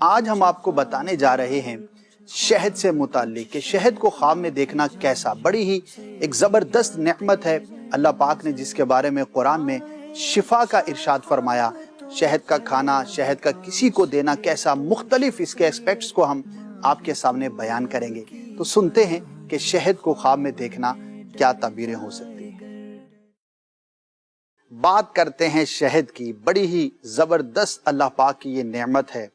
آج ہم آپ کو بتانے جا رہے ہیں شہد سے متعلق کہ شہد کو خواب میں دیکھنا کیسا، بڑی ہی ایک زبردست نعمت ہے اللہ پاک نے جس کے بارے میں قرآن میں شفا کا ارشاد فرمایا۔ شہد کا کھانا، شہد کا کسی کو دینا کیسا، مختلف اس کے اسپیکٹس کو ہم آپ کے سامنے بیان کریں گے۔ تو سنتے ہیں کہ شہد کو خواب میں دیکھنا کیا تعبیریں ہو سکتی ہیں۔ بات کرتے ہیں شہد کی، بڑی ہی زبردست اللہ پاک کی یہ نعمت ہے،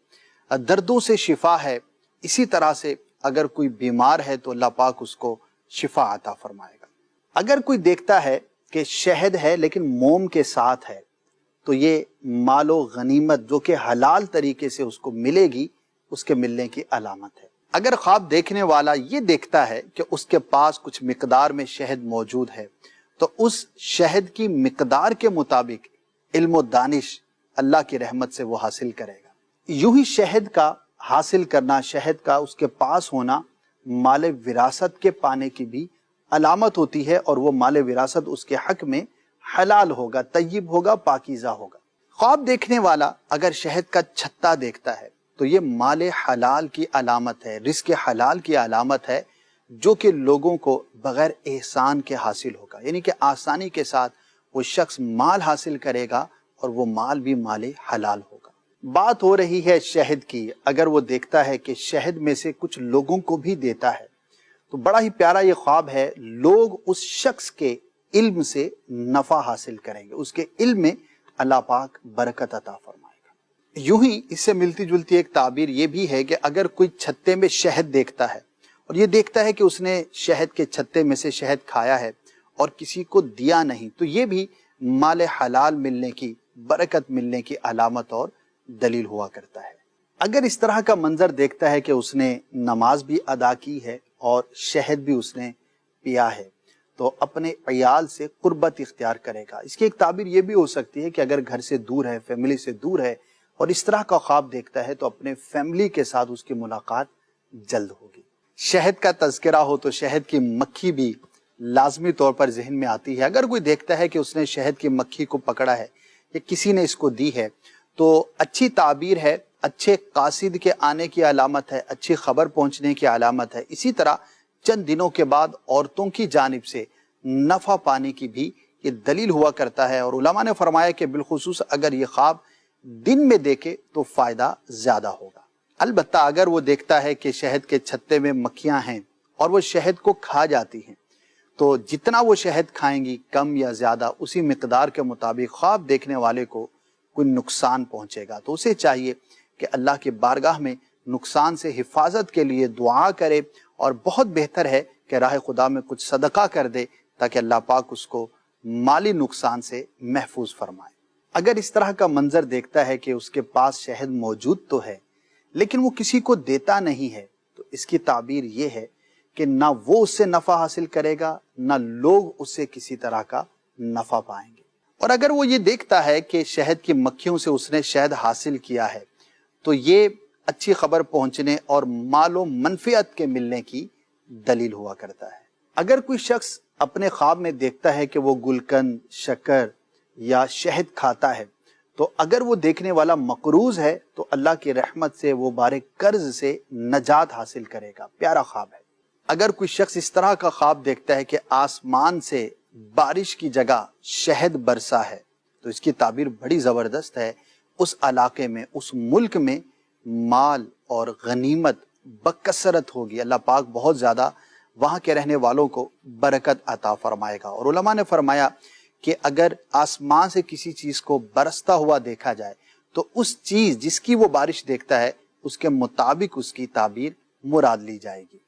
دردوں سے شفا ہے۔ اسی طرح سے اگر کوئی بیمار ہے تو اللہ پاک اس کو شفا عطا فرمائے گا۔ اگر کوئی دیکھتا ہے کہ شہد ہے لیکن موم کے ساتھ ہے تو یہ مال و غنیمت جو کہ حلال طریقے سے اس کو ملے گی، اس کے ملنے کی علامت ہے۔ اگر خواب دیکھنے والا یہ دیکھتا ہے کہ اس کے پاس کچھ مقدار میں شہد موجود ہے تو اس شہد کی مقدار کے مطابق علم و دانش اللہ کی رحمت سے وہ حاصل کرے گا۔ یوں ہی شہد کا حاصل کرنا، شہد کا اس کے پاس ہونا مال وراثت کے پانے کی بھی علامت ہوتی ہے، اور وہ مال وراثت اس کے حق میں حلال ہوگا، طیب ہوگا، پاکیزہ ہوگا۔ خواب دیکھنے والا اگر شہد کا چھتا دیکھتا ہے تو یہ مال حلال کی علامت ہے، رزق حلال کی علامت ہے، جو کہ لوگوں کو بغیر احسان کے حاصل ہوگا، یعنی کہ آسانی کے ساتھ وہ شخص مال حاصل کرے گا اور وہ مال بھی مال حلال ہوگا۔ بات ہو رہی ہے شہد کی، اگر وہ دیکھتا ہے کہ شہد میں سے کچھ لوگوں کو بھی دیتا ہے تو بڑا ہی پیارا یہ خواب ہے، لوگ اس شخص کے علم سے نفع حاصل کریں گے، اس کے علم میں اللہ پاک برکت عطا فرمائے گا۔ یوں ہی اس سے ملتی جلتی ایک تعبیر یہ بھی ہے کہ اگر کوئی چھتے میں شہد دیکھتا ہے اور یہ دیکھتا ہے کہ اس نے شہد کے چھتے میں سے شہد کھایا ہے اور کسی کو دیا نہیں، تو یہ بھی مال حلال ملنے کی، برکت ملنے کی علامت اور دلیل ہوا کرتا ہے۔ اگر اس طرح کا منظر دیکھتا ہے کہ اس نے نماز بھی ادا کی ہے اور شہد بھی اس نے پیا ہے تو اپنے عیال سے قربت اختیار کرے گا۔ اس کی ایک تعبیر یہ بھی ہو سکتی ہے کہ اگر گھر سے دور ہے، فیملی سے دور ہے اور اس طرح کا خواب دیکھتا ہے تو اپنے فیملی کے ساتھ اس کی ملاقات جلد ہوگی۔ شہد کا تذکرہ ہو تو شہد کی مکھی بھی لازمی طور پر ذہن میں آتی ہے۔ اگر کوئی دیکھتا ہے کہ اس نے شہد کی مکھی کو پکڑا ہے یا کسی نے اس کو دی ہے تو اچھی تعبیر ہے، اچھے قاصد کے آنے کی علامت ہے، اچھی خبر پہنچنے کی علامت ہے۔ اسی طرح چند دنوں کے بعد عورتوں کی جانب سے نفع پانے کی بھی یہ دلیل ہوا کرتا ہے، اور علماء نے فرمایا کہ بالخصوص اگر یہ خواب دن میں دیکھے تو فائدہ زیادہ ہوگا۔ البتہ اگر وہ دیکھتا ہے کہ شہد کے چھتے میں مکھیاں ہیں اور وہ شہد کو کھا جاتی ہیں تو جتنا وہ شہد کھائیں گی کم یا زیادہ اسی مقدار کے مطابق خواب دیکھنے والے کو کوئی نقصان پہنچے گا، تو اسے چاہیے کہ اللہ کی بارگاہ میں نقصان سے حفاظت کے لیے دعا کرے، اور بہت بہتر ہے کہ راہ خدا میں کچھ صدقہ کر دے تاکہ اللہ پاک اس کو مالی نقصان سے محفوظ فرمائے۔ اگر اس طرح کا منظر دیکھتا ہے کہ اس کے پاس شہد موجود تو ہے لیکن وہ کسی کو دیتا نہیں ہے تو اس کی تعبیر یہ ہے کہ نہ وہ اس سے نفع حاصل کرے گا، نہ لوگ اس سے کسی طرح کا نفع پائیں گے۔ اور اگر وہ یہ دیکھتا ہے کہ شہد کی مکھیوں سے اس نے شہد حاصل کیا ہے تو یہ اچھی خبر پہنچنے اور مال و منفعت کے ملنے کی دلیل ہوا کرتا ہے۔ اگر کوئی شخص اپنے خواب میں دیکھتا ہے کہ وہ گلقند، شکر یا شہد کھاتا ہے تو اگر وہ دیکھنے والا مقروض ہے تو اللہ کی رحمت سے وہ بار قرض سے نجات حاصل کرے گا۔ پیارا خواب ہے۔ اگر کوئی شخص اس طرح کا خواب دیکھتا ہے کہ آسمان سے بارش کی جگہ شہد برسا ہے تو اس کی تعبیر بڑی زبردست ہے، اس علاقے میں، اس ملک میں مال اور غنیمت بکثرت ہوگی، اللہ پاک بہت زیادہ وہاں کے رہنے والوں کو برکت عطا فرمائے گا۔ اور علماء نے فرمایا کہ اگر آسمان سے کسی چیز کو برستا ہوا دیکھا جائے تو اس چیز جس کی وہ بارش دیکھتا ہے اس کے مطابق اس کی تعبیر مراد لی جائے گی۔